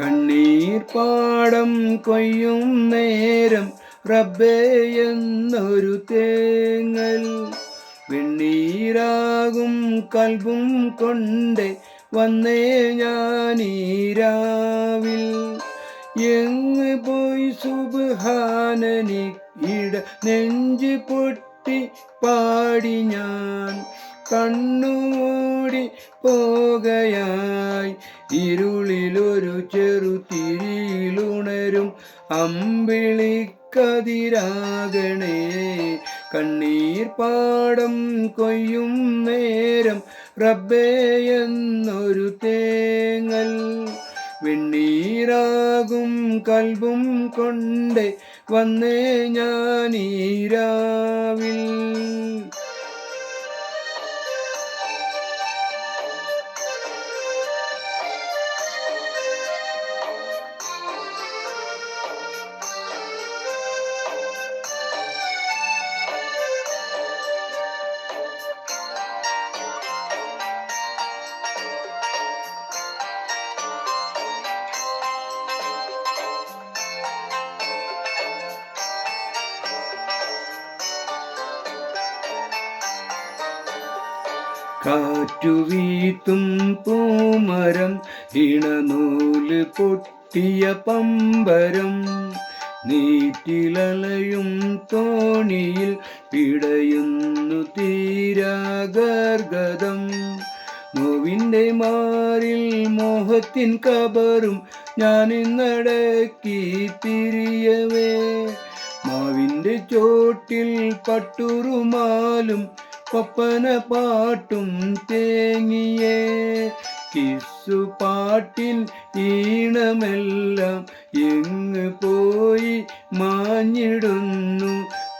കണ്ണീർ പാടം കൊയ്യും നേരം റബ്ബേ എന്നൊരു തേങ്ങൽ. വെണ്ണീരാകും കൽബും കൊണ്ടേ വന്നേ ഞാനീരാവിൽ. എങ്ങ് പോയി സുബ്ഹാനനി ഇട നെഞ്ച് പൊട്ടി പാടി ഞാൻ. കണ്ണുമൂടി പോകയായി ഇരുളിലൊരു ചെറുതിരിയിലുണരും അമ്പിളിക്കതിരാകണേ. കണ്ണീർ പാടം കൊയ്യും നേരം റബ്ബേ എന്നൊരു തേങ്ങൽ. വെണ്ണീരാകും കൽബും കൊണ്ടേ വന്നേ ഞാനീരാവിൽ. കാറ്റുവീത്തും പൂമരം ഇണനൂല് പൊട്ടിയ പമ്പരം. നീറ്റിലലയും തോണിയിൽ പിടയുന്നു തീരാഗർഗതം. നോവിൻ്റെ മാറിൽ മോഹത്തിൻ കബറും ഞാനിന്നടക്കി തിരിയവേ. മാവിൻ്റെ ചോട്ടിൽ പട്ടുറുമാലും ഒപ്പന പാട്ടും തേങ്ങിയേ. കിസ്സു പാട്ടിൻ ഈണമെല്ലാം എങ്ങ് പോയി മാഞ്ഞിടുന്നു.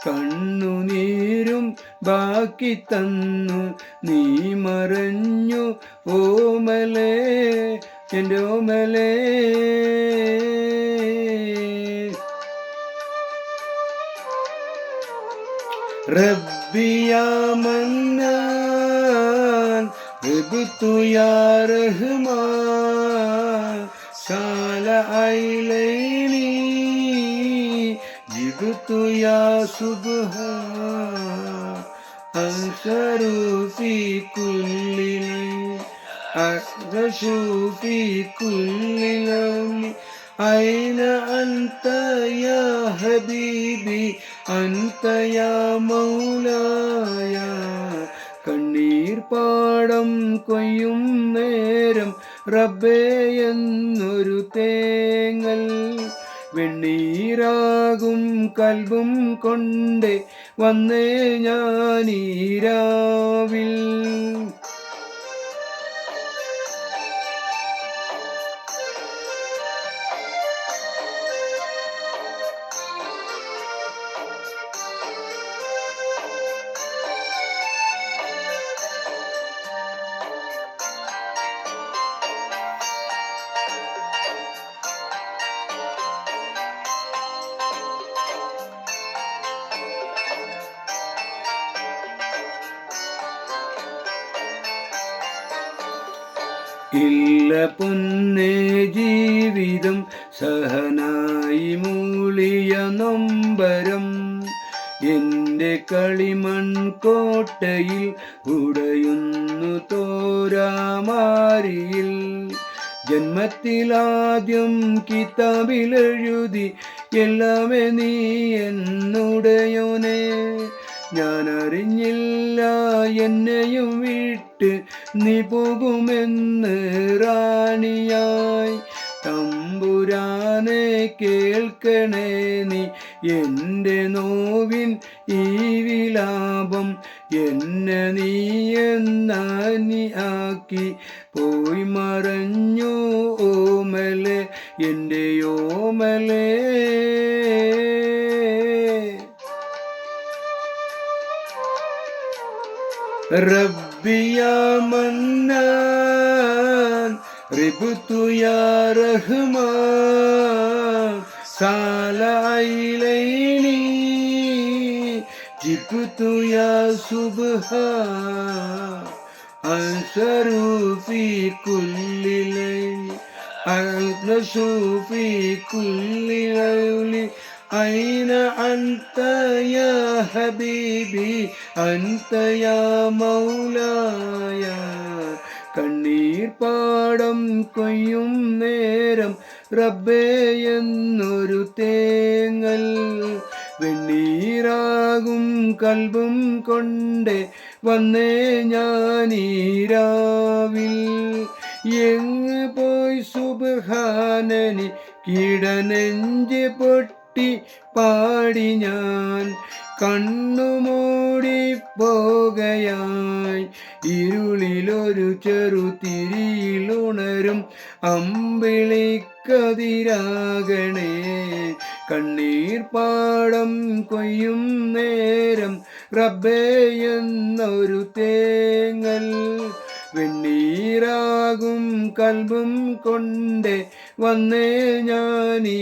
കണ്ണുനീരും ബാക്കി തന്നു നീ മറഞ്ഞു ഓമലേ എൻ്റെ ഓമലേ. ربي يا منان غبت يا رحمن سال عيني جبت يا سبحان أنشر في كل أحرش في كل يوم. أين أنت يا حبيبي أنت يا مولاي. കണ്ണീർ പാടം കൊയ്യും നേരം റബ്ബേ എന്നൊരു തേങ്ങൽ. വെണ്ണീരാകും കൽബും കൊണ്ടേ വന്നേ ഞാനീരാവിൽ. ഇല്ല പൊന്നേ ജീവിതം സഹനായി മൂളിയ നൊമ്പരം. എൻ്റെ കളിമൺ കോട്ടയിൽ ഉടയുന്നു തോരാമാരിയിൽ. ജന്മത്തിലാദ്യം കിതാബിലെഴുതി എല്ലാമേ നീ എന്നുടയോനെ. ഞാനറിഞ്ഞില്ല എന്നെയും വിട്ട് നീ പോകുമെന്ന് റാണിയായി. തമ്പുരാനെ കേൾക്കണേ നീ എൻ്റെ നോവിൻ ഈ വിലാപം. എന്നെ നീ എന്നാനി ആക്കി പോയി മറഞ്ഞു ഓമലേ എൻ്റെ ഓമലേ. ربي يا منان ربت يا رحمن سال عيني جبت يا سبحان أنشر في كل ليل أنشوف في كل ليل أين أنت يا حبيبي أنت يا مولاي കണ്ണീർ പാടം കൊയ്യും നേരം റബ്ബേ എന്നൊരു തേങ്ങൽ വെണ്ണീറാകും കൽബും കൊണ്ടേ വന്നേ ഞാനീരാവിൽ എങ്ങ് പോയി സുബ്ഹാനനി കിടനെഞ്ച് പൊട്ടി പാടി ഞാൻ കണ്ണുമൂടി പോകയായി ഇരുളിലൊരു ചെറുതിരിയിലുണരും അമ്പിളിക്കതിരാകണേ കണ്ണീർ പാടം കൊയ്യും നേരം റബ്ബേ എന്നൊരു തേങ്ങൽ വെണ്ണീറാകും കൽബും കൊണ്ടേ വന്നേ ഞാനീരാവിൽ